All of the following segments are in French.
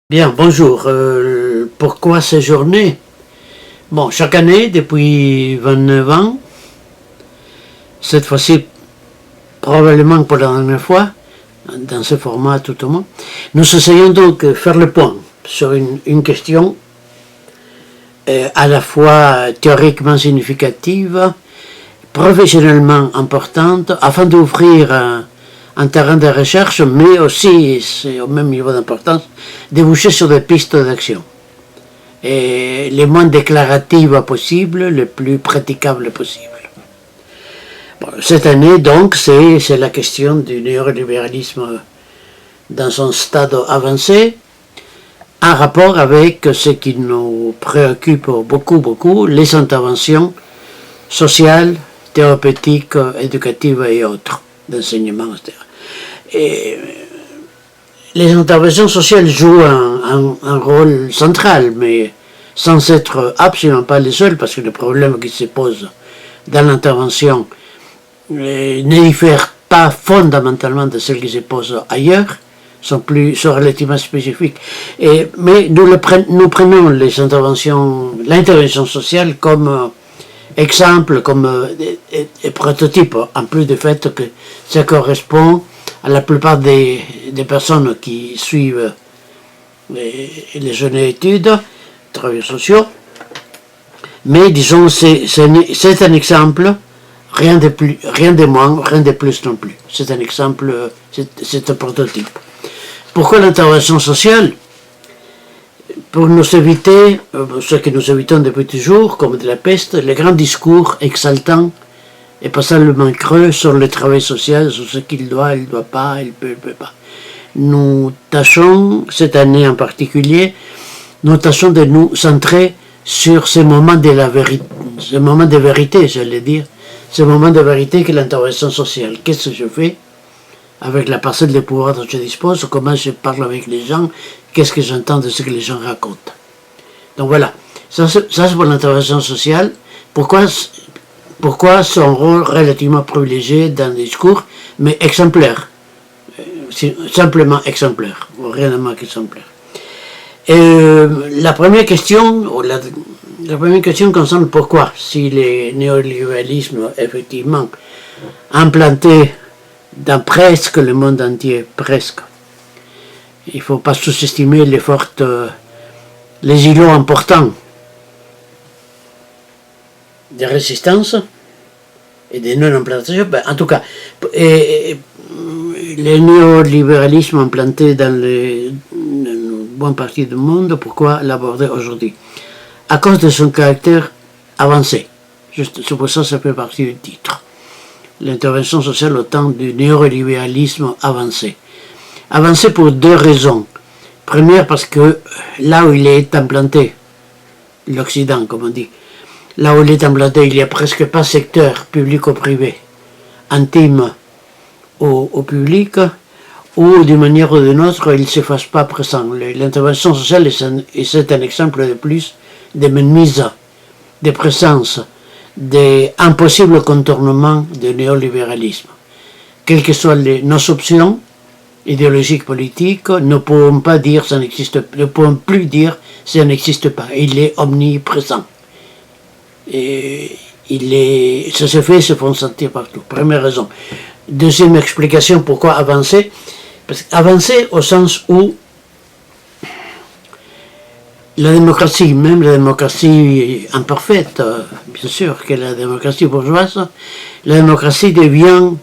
Bien, bonjour. Pourquoi ces journées? Bon, chaque année, depuis 29 ans, cette fois-ci, probablement pour la dernière fois, dans ce format tout au moins, nous essayons donc de faire le point sur une question à la fois théoriquement significative, professionnellement importante, afin d'ouvrir un terrain de recherche, mais aussi, c'est au même niveau d'importance, déboucher sur des pistes d'action. Et les moins déclaratives possibles, les plus praticables possibles. Bon, cette année, donc, c'est la question du néolibéralisme dans son stade avancé, en rapport avec ce qui nous préoccupe beaucoup, les interventions sociales, thérapeutiques, éducatives et autres, d'enseignement, etc. Et les interventions sociales jouent un rôle central, mais sans être absolument pas les seuls, parce que les problèmes qui se posent dans l'intervention ne diffèrent pas fondamentalement de celles qui se posent ailleurs, sont relativement spécifiques. Mais nous prenons l'intervention sociale comme exemple, comme prototype, en plus du fait que ça correspond à la plupart des personnes qui suivent les jeunes études, travailleurs sociaux. Mais disons, c'est un exemple, rien de moins, rien de plus non plus. C'est un exemple, c'est un prototype. Pourquoi l'intervention sociale? Pour nous éviter, ce que nous évitons depuis toujours, comme de la peste, les grands discours exaltants et passablement creux sur le travail social, sur ce qu'il doit, il ne doit pas, il peut pas. Nous tâchons, cette année en particulier, nous tâchons de nous centrer sur ces moments de la vérité, ces moments de vérité, j'allais dire, ces moments de vérité que l'intervention sociale. Qu'est-ce que je fais avec la parcelle de pouvoir dont je dispose, comment je parle avec les gens, qu'est-ce que j'entends de ce que les gens racontent. Donc voilà, ça c'est pour l'intervention sociale. Pourquoi son rôle relativement privilégié dans le discours, mais exemplaire, simplement exemplaire, rien de moins qu'exemplaire. La première question concerne pourquoi, si le néolibéralisme effectivement implanté dans presque le monde entier, presque. Il ne faut pas sous-estimer les îlots importants de résistance et de non-implantation. En tout cas, le néolibéralisme implanté dans une bonne partie du monde, pourquoi l'aborder aujourd'hui? À cause de son caractère avancé. C'est pour ça que ça fait partie du titre. L'intervention sociale au temps du néolibéralisme avancé. Avancé pour deux raisons. Première, parce que là où il est implanté, l'Occident, comme on dit, là où il est implanté, il n'y a presque pas de secteur public ou privé, intime au public, ou d'une manière ou d'une autre, il ne se fasse pas présent. L'intervention sociale est un exemple de plus de mainmise, de présence, d'impossible contournement du néolibéralisme. Quelles que soient nos options idéologiques, politiques, ne pouvons pas dire ça n'existe pas, ne pouvons plus dire ça n'existe pas. Il est omniprésent. Et ça se fait, se font sentir partout. Première raison. Deuxième explication, pourquoi avancer? Parce qu'avancer au sens où la démocratie, même la démocratie imparfaite, bien sûr que la démocratie bourgeoise, la démocratie devient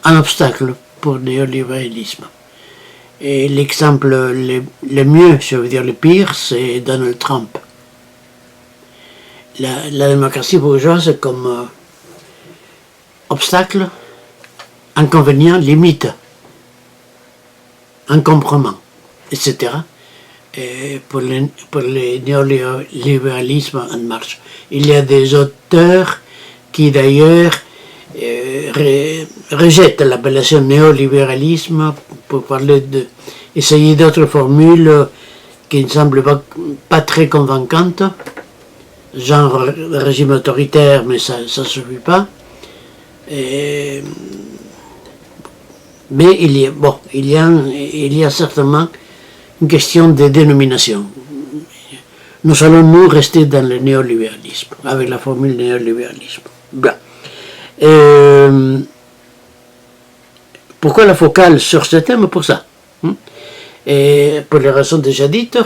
un obstacle pour le néolibéralisme. Et l'exemple le mieux, je veux dire le pire, c'est Donald Trump. La démocratie bourgeoise comme obstacle, inconvénient, limite, encombrement, etc. Pour le néolibéralisme en marche. Il y a des auteurs qui d'ailleurs rejettent l'appellation néolibéralisme pour essayer d'autres formules qui ne semblent pas très convaincantes, genre régime autoritaire, mais ça ne suffit pas. Mais il y a certainement une question de dénomination. Nous allons nous rester dans le néolibéralisme, avec la formule néolibéralisme. Bien. Pourquoi la focale sur ce thème? Pour ça. Et pour les raisons déjà dites,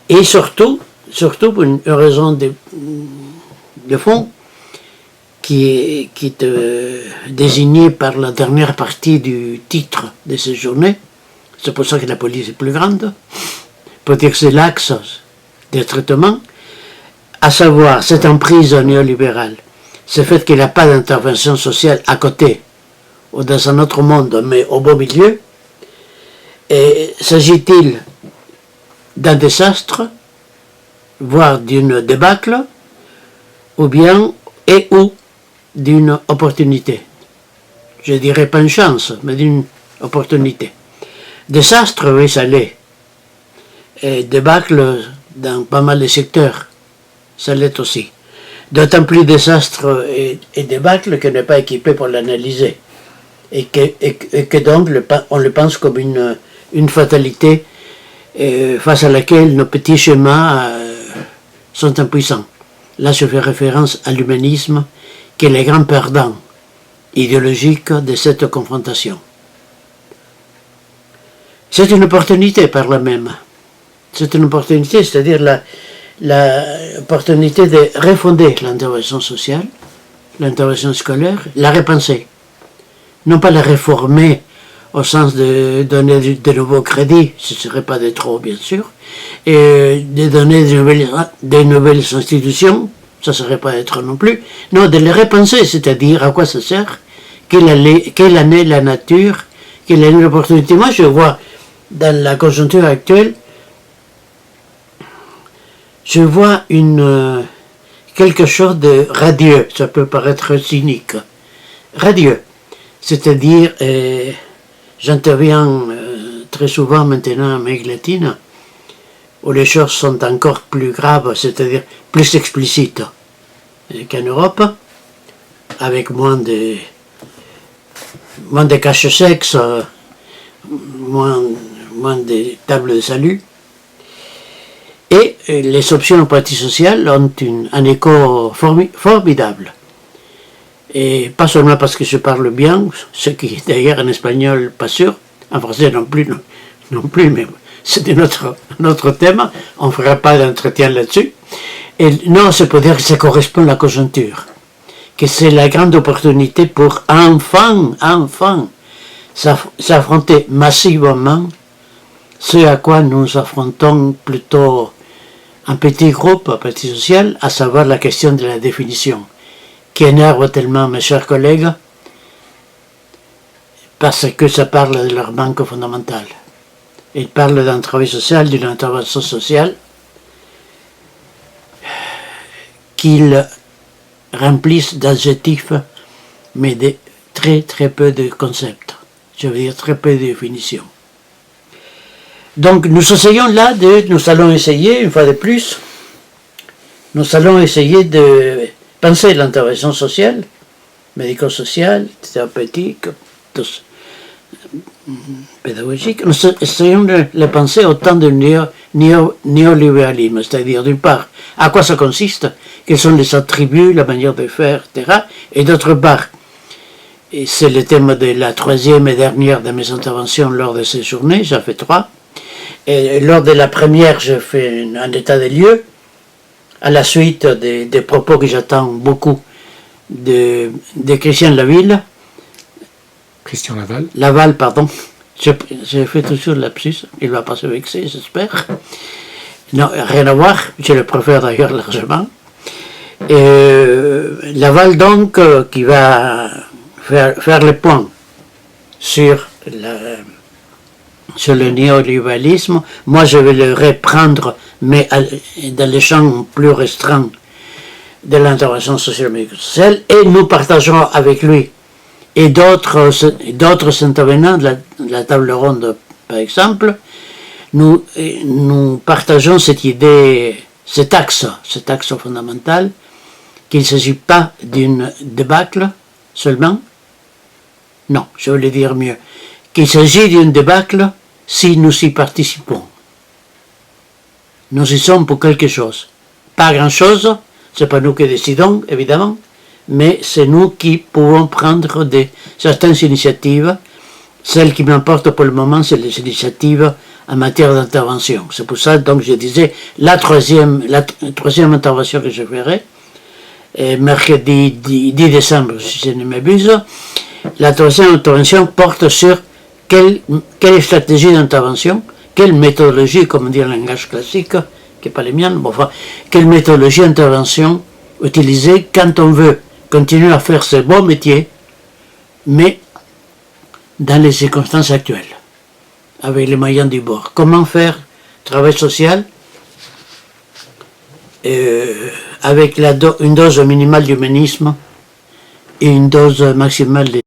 et surtout pour une raison de fond, qui est désignée par la dernière partie du titre de cette journée. C'est pour ça que la police est plus grande, pour dire que c'est l'axe de traitement, à savoir cette emprise néolibérale, ce fait qu'il n'y a pas d'intervention sociale à côté, ou dans un autre monde, mais au beau milieu. Et s'agit-il d'un désastre, voire d'une débâcle, ou bien ou d'une opportunité? Je dirais pas une chance, mais d'une opportunité. Désastre, oui, ça l'est. Et débâcle dans pas mal de secteurs, ça l'est aussi. D'autant plus désastre et débâcle qu'on n'est pas équipé pour l'analyser. Et que donc on le pense comme une fatalité face à laquelle nos petits schémas sont impuissants. Là, je fais référence à l'humanisme, qui est le grand perdant idéologique de cette confrontation. C'est une opportunité par là même. C'est une opportunité, c'est-à-dire l'opportunité de refonder l'intervention sociale, l'intervention scolaire, la repenser. Non pas la réformer au sens de donner de nouveaux crédits, ce ne serait pas de trop bien sûr, et de donner de nouvelles institutions, ça ne serait pas de trop non plus, non, de les repenser, c'est-à-dire à quoi ça sert, quelle en est la nature, quelle est l'opportunité. Moi je vois dans la conjoncture actuelle, je vois quelque chose de radieux, ça peut paraître cynique, radieux, c'est-à-dire j'interviens très souvent maintenant en Amérique latine, où les choses sont encore plus graves, c'est-à-dire plus explicites qu'en Europe, avec moins de cache-sexe, moins de tables de salut. Et les options au parti social ont un écho formidable. Et pas seulement parce que je parle bien, ce qui est d'ailleurs en espagnol pas sûr, en français non plus, mais c'est notre thème, on ne fera pas d'entretien là-dessus. Et non, c'est pour dire que ça correspond à la conjoncture, que c'est la grande opportunité pour enfin s'affronter massivement ce à quoi nous affrontons plutôt un petit groupe, un petit social, à savoir la question de la définition, qui énerve tellement mes chers collègues, parce que ça parle de leur manque fondamental. Ils parlent d'un travail social, d'une intervention sociale, qu'ils remplissent d'adjectifs, mais de très très peu de concepts. Je veux dire très peu de définitions. Donc nous allons essayer, une fois de plus, nous allons essayer de penser l'intervention sociale, médico-sociale, thérapeutique, pédagogique. Nous essayons de le penser au temps du néolibéralisme, c'est-à-dire d'une part, à quoi ça consiste, quels sont les attributs, la manière de faire, etc. Et d'autre part, et c'est le thème de la troisième et dernière de mes interventions lors de ces journées, j'en fais 3. Et lors de la première, je fais un état des lieux, à la suite des propos que j'attends beaucoup de Christian Laval. Christian Laval. Laval, pardon. J'ai fait toujours le lapsus, il ne va pas se vexer, j'espère. Non, rien à voir, je le préfère d'ailleurs largement. Laval, donc, qui va faire le point sur le néolibéralisme. Moi, je vais le reprendre, mais dans les champs plus restreints de l'intervention sociale, et nous partagerons avec lui et d'autres intervenants de la table ronde, par exemple, nous partageons cette idée, cet axe fondamental, qu'il ne s'agit pas d'une débâcle seulement. Non, je voulais dire mieux. qu'il s'agit d'une débâcle si nous y participons. Nous y sommes pour quelque chose. Pas grand-chose, c'est pas nous qui décidons, évidemment, mais c'est nous qui pouvons prendre certaines initiatives. Celles qui m'importent pour le moment, c'est les initiatives en matière d'intervention. C'est pour ça, donc, je disais, la troisième intervention que je ferai, mercredi 10 décembre, si je ne m'abuse, la troisième intervention porte sur quelle stratégie d'intervention, quelle méthodologie, comme on dit en langage classique, qui n'est pas les miennes, bon, enfin, quelle méthodologie d'intervention utiliser quand on veut continuer à faire ce bon métier, mais dans les circonstances actuelles, avec les moyens du bord. Comment faire travail social avec une dose minimale d'humanisme et une dose maximale de...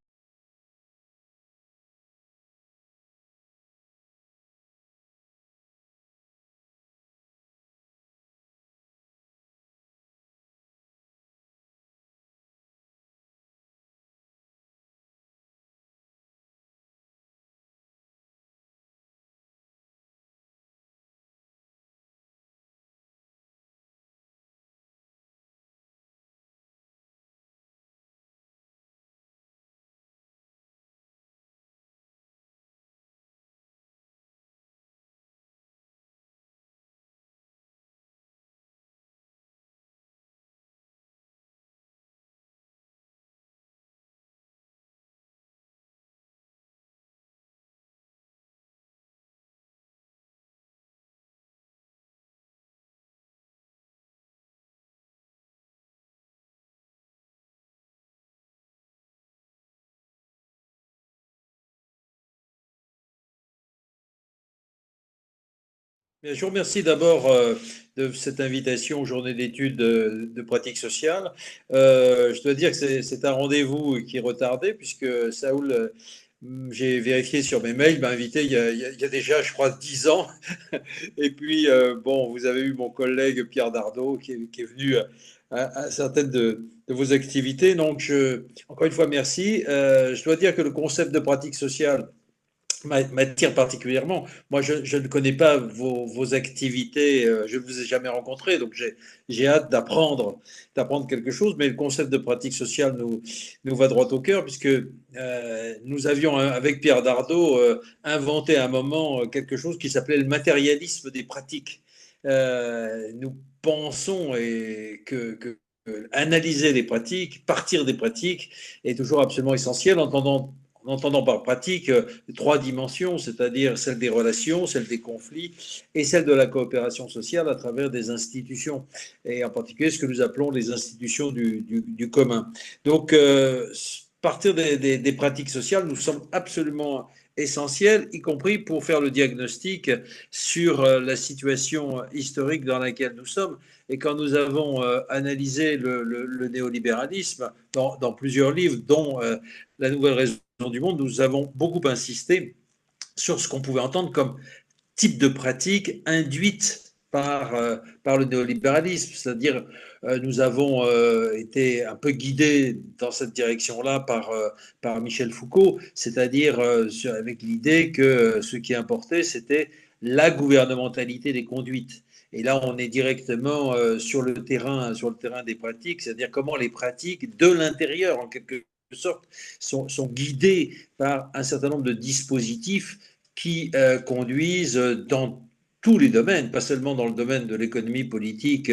Bien, je vous remercie d'abord de cette invitation aux journées d'études de pratique sociale. Je dois dire que c'est un rendez-vous qui est retardé puisque Saoul, j'ai vérifié sur mes mails, m'a invité il y a déjà, je crois, 10 ans. Et puis, bon, vous avez eu mon collègue Pierre Dardot qui est venu à certaines de vos activités. Donc, encore une fois, merci. Je dois dire que le concept de pratique sociale m'attire particulièrement. Moi, je ne connais pas vos activités, je ne vous ai jamais rencontré, donc j'ai hâte d'apprendre quelque chose, mais le concept de pratique sociale nous va droit au cœur, puisque nous avions, avec Pierre Dardot, inventé à un moment quelque chose qui s'appelait le matérialisme des pratiques. Nous pensons que analyser les pratiques, partir des pratiques, est toujours absolument essentiel, en entendant par pratique trois dimensions, c'est-à-dire celle des relations, celle des conflits et celle de la coopération sociale à travers des institutions, et en particulier ce que nous appelons les institutions du commun. Donc, partir des pratiques sociales nous semble absolument essentiel, y compris pour faire le diagnostic sur la situation historique dans laquelle nous sommes. Et quand nous avons analysé le néolibéralisme dans plusieurs livres, dont La Nouvelle Raison du Monde, nous avons beaucoup insisté sur ce qu'on pouvait entendre comme type de pratique induite par le néolibéralisme. C'est-à-dire, nous avons été un peu guidés dans cette direction-là par Michel Foucault, c'est-à-dire avec l'idée que ce qui importait, c'était la gouvernementalité des conduites. Et là, on est directement sur le terrain des pratiques, c'est-à-dire comment les pratiques de l'intérieur, en quelque sorte, sont guidées par un certain nombre de dispositifs qui conduisent dans tous les domaines, pas seulement dans le domaine de l'économie politique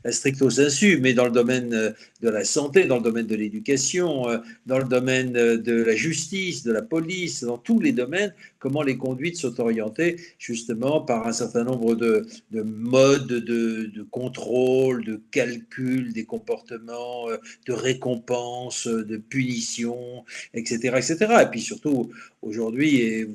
stricto sensu, mais dans le domaine de la santé, dans le domaine de l'éducation, dans le domaine de la justice, de la police, dans tous les domaines, comment les conduites sont orientées justement par un certain nombre de modes de contrôle, de calcul des comportements, de récompense, de punition, etc., etc. Et puis surtout, aujourd'hui,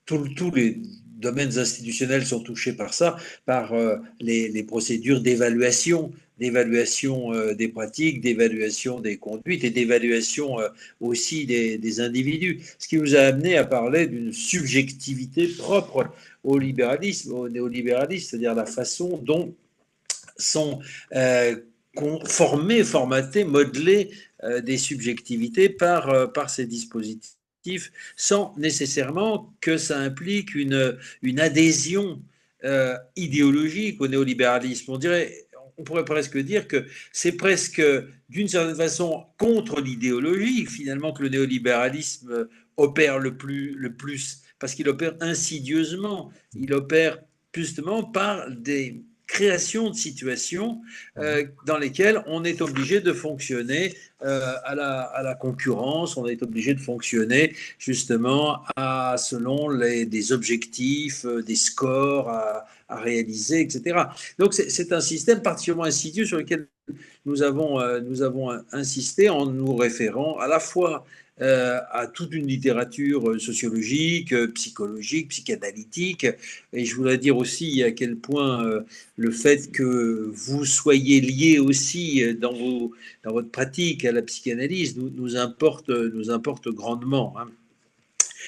tous les domaines institutionnels sont touchés par ça, par les procédures d'évaluation des pratiques, d'évaluation des conduites et d'évaluation aussi des individus. Ce qui nous a amené à parler d'une subjectivité propre au libéralisme, au néolibéralisme, c'est-à-dire la façon dont sont formées, formatées, modelées des subjectivités par ces dispositifs objectifs, sans nécessairement que ça implique une adhésion idéologique au néolibéralisme. On pourrait presque dire que c'est presque, d'une certaine façon, contre l'idéologie, finalement, que le néolibéralisme opère le plus, parce qu'il opère insidieusement. Il opère justement par des créations de situations dans lesquelles on est obligé de fonctionner à la concurrence, on est obligé de fonctionner justement selon des objectifs, des scores à réaliser, etc. Donc c'est un système particulièrement insidieux sur lequel nous avons insisté en nous référant à la fois à toute une littérature sociologique, psychologique, psychanalytique. Et je voudrais dire aussi à quel point le fait que vous soyez lié aussi dans votre pratique à la psychanalyse nous importe grandement. Hein.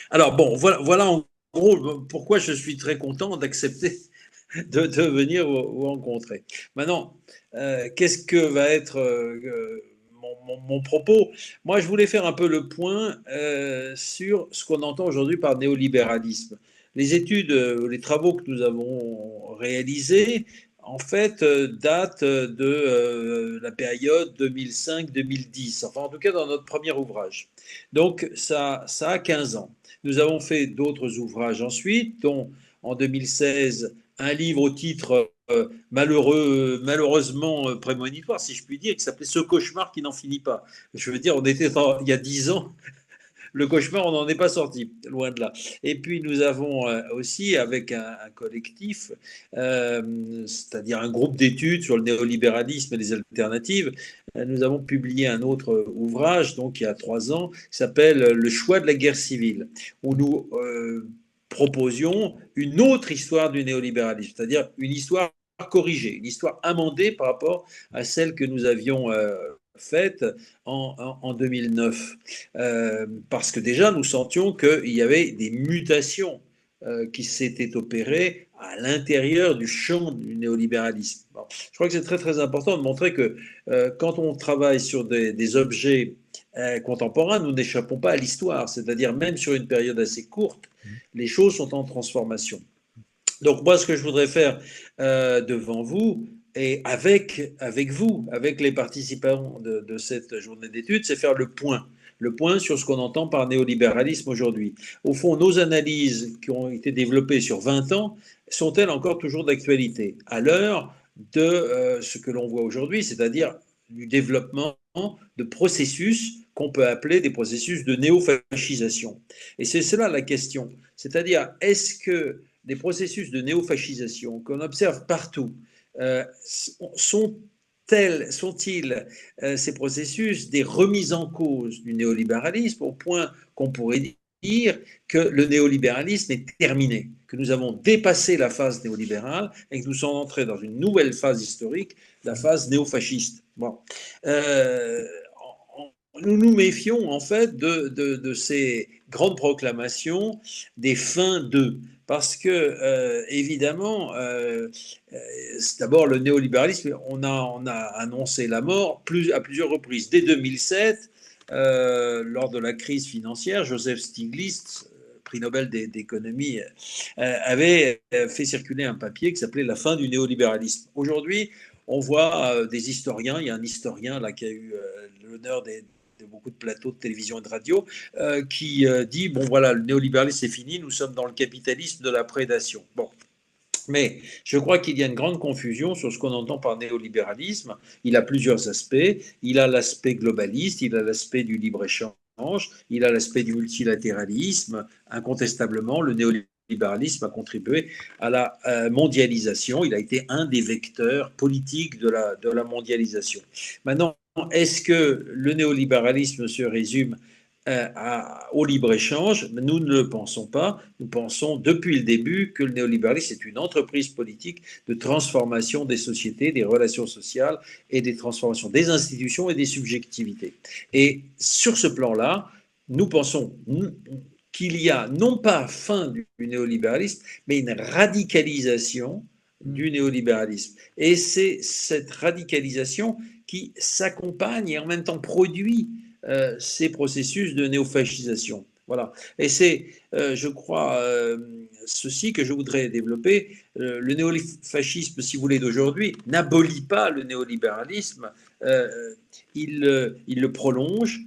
Alors bon, voilà en gros pourquoi je suis très content d'accepter de venir vous rencontrer. Maintenant, qu'est-ce que va être mon propos? Moi, je voulais faire un peu le point sur ce qu'on entend aujourd'hui par néolibéralisme. Les études, les travaux que nous avons réalisés, en fait, datent de la période 2005-2010, enfin en tout cas dans notre premier ouvrage. Donc ça a 15 ans. Nous avons fait d'autres ouvrages ensuite, dont en 2016 un livre au titre malheureusement prémonitoire, si je puis dire, qui s'appelait Ce cauchemar qui n'en finit pas. Je veux dire, il y a 10 ans, le cauchemar, on n'en est pas sorti, loin de là. Et puis nous avons aussi, avec un collectif, c'est-à-dire un groupe d'études sur le néolibéralisme et les alternatives, nous avons publié un autre ouvrage, donc il y a 3 ans, qui s'appelle Le choix de la guerre civile, où nous proposions une autre histoire du néolibéralisme, c'est-à-dire une histoire corrigée, une histoire amendée par rapport à celle que nous avions faite en 2009. Parce que déjà, nous sentions qu'il y avait des mutations qui s'étaient opérées à l'intérieur du champ du néolibéralisme. Bon, je crois que c'est très très important de montrer que quand on travaille sur des objets contemporains, nous n'échappons pas à l'histoire, c'est-à-dire même sur une période assez courte, les choses sont en transformation. Donc moi, ce que je voudrais faire devant vous et avec vous, avec les participants de cette journée d'études, c'est faire le point sur ce qu'on entend par néolibéralisme aujourd'hui. Au fond, nos analyses qui ont été développées sur 20 ans sont-elles encore toujours d'actualité à l'heure de ce que l'on voit aujourd'hui, c'est-à-dire du développement de processus qu'on peut appeler des processus de néofascisation. Et c'est cela la question. C'est-à-dire, est-ce que des processus de néofascisation qu'on observe partout sont-ils ces processus des remises en cause du néolibéralisme au point qu'on pourrait dire que le néolibéralisme est terminé, que nous avons dépassé la phase néolibérale et que nous sommes entrés dans une nouvelle phase historique, la phase néofasciste. Bon. Nous nous méfions en fait de ces grandes proclamations des fins de. Parce que, évidemment, d'abord le néolibéralisme, on a annoncé la mort à plusieurs reprises. Dès 2007, lors de la crise financière, Joseph Stiglitz, prix Nobel d'économie, avait fait circuler un papier qui s'appelait La fin du néolibéralisme. Aujourd'hui, on voit des historiens, il y a un historien là qui a eu l'honneur de beaucoup de plateaux de télévision et de radio, qui dit, bon voilà, le néolibéralisme c'est fini, nous sommes dans le capitalisme de la prédation. Bon. Mais je crois qu'il y a une grande confusion sur ce qu'on entend par néolibéralisme. Il a plusieurs aspects. Il a l'aspect globaliste, il a l'aspect du libre-échange, il a l'aspect du multilatéralisme. Incontestablement, le néolibéralisme a contribué à la mondialisation. Il a été un des vecteurs politiques de la mondialisation. Maintenant, est-ce que le néolibéralisme se résume au libre-échange? Nous ne le pensons pas. Nous pensons depuis le début que le néolibéralisme est une entreprise politique de transformation des sociétés, des relations sociales et des transformations des institutions et des subjectivités. Et sur ce plan-là, nous pensons qu'il y a non pas fin du néolibéralisme, mais une radicalisation du néolibéralisme. Et c'est cette radicalisation qui s'accompagne et en même temps produit ces processus de néofascisation. Voilà. Et c'est, je crois, ceci que je voudrais développer. Le néofascisme, si vous voulez, d'aujourd'hui, n'abolit pas le néolibéralisme, il le prolonge,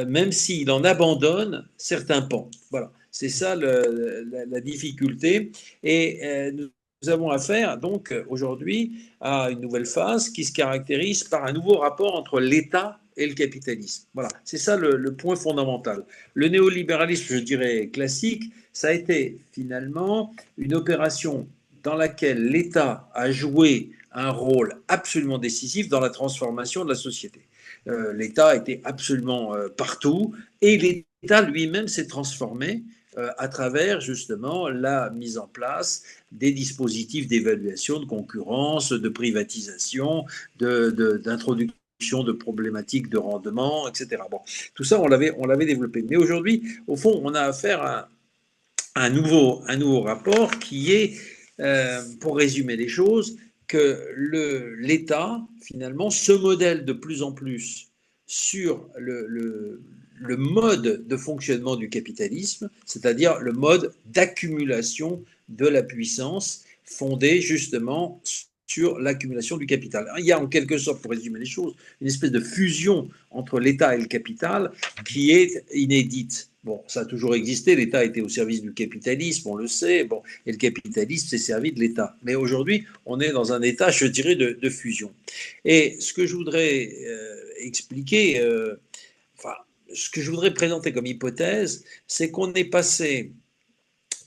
même s'il en abandonne certains pans. Voilà. C'est ça la difficulté. Et nous avons affaire, donc, aujourd'hui, à une nouvelle phase qui se caractérise par un nouveau rapport entre l'État et le capitalisme. Voilà, c'est ça le point fondamental. Le néolibéralisme, je dirais classique, ça a été finalement une opération dans laquelle l'État a joué un rôle absolument décisif dans la transformation de la société. L'État était absolument partout et l'État lui-même s'est transformé à travers justement la mise en place des dispositifs d'évaluation, de concurrence, de privatisation, d'introduction de problématiques de rendement, etc. Bon, tout ça, on l'avait développé. Mais aujourd'hui, au fond, on a affaire à un nouveau rapport qui est, pour résumer les choses, que l'État, finalement, se modèle de plus en plus sur le mode de fonctionnement du capitalisme, c'est-à-dire le mode d'accumulation de la puissance fondé justement sur l'accumulation du capital. Il y a en quelque sorte, pour résumer les choses, une espèce de fusion entre l'État et le capital qui est inédite. Bon, ça a toujours existé, l'État était au service du capitalisme, on le sait, bon, et le capitalisme s'est servi de l'État. Mais aujourd'hui, on est dans un état, je dirais, de fusion. Et ce que je voudrais expliquer, enfin, ce que je voudrais présenter comme hypothèse, c'est qu'on est passé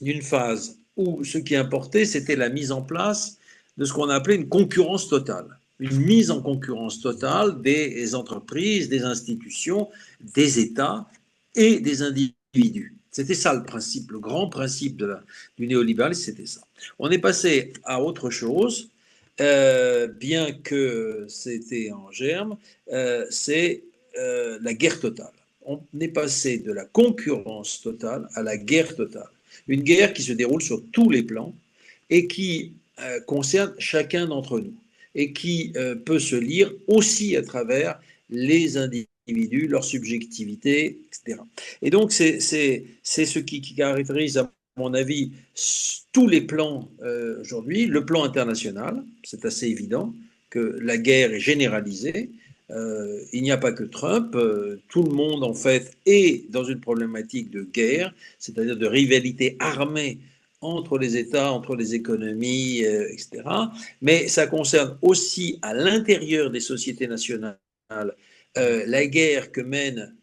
d'une phase où ce qui importait, c'était la mise en place de ce qu'on a appelé une concurrence totale. Une mise en concurrence totale des entreprises, des institutions, des États et des individus. C'était ça le principe, le grand principe du néolibéralisme, c'était ça. On est passé à autre chose, bien que c'était en germe, c'est la guerre totale. On est passé de la concurrence totale à la guerre totale. Une guerre qui se déroule sur tous les plans et qui concerne chacun d'entre nous et qui peut se lire aussi à travers les individus, leur subjectivité, etc. Et donc, c'est ce qui caractérise, à mon avis, tous les plans aujourd'hui. Le plan international, c'est assez évident que la guerre est généralisée. Il n'y a pas que Trump, tout le monde en fait est dans une problématique de guerre, c'est-à-dire de rivalité armée entre les États, entre les économies, etc. Mais ça concerne aussi à l'intérieur des sociétés nationales la guerre que mènent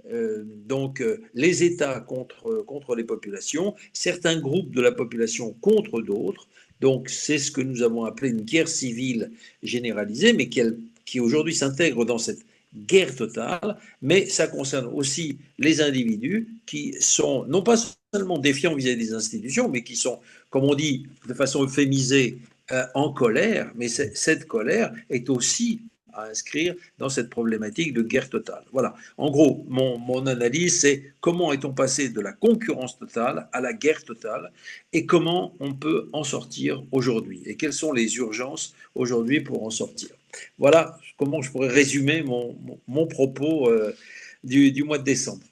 les États contre les populations, certains groupes de la population contre d'autres. Donc c'est ce que nous avons appelé une guerre civile généralisée, mais qui aujourd'hui s'intègre dans cette guerre totale, mais ça concerne aussi les individus qui sont non pas seulement défiants vis-à-vis des institutions, mais qui sont, comme on dit de façon euphémisée, en colère, mais cette colère est aussi à inscrire dans cette problématique de guerre totale. Voilà. En gros, mon analyse, c'est comment est-on passé de la concurrence totale à la guerre totale et comment on peut en sortir aujourd'hui et quelles sont les urgences aujourd'hui pour en sortir. Voilà comment je pourrais résumer mon propos du mois de décembre.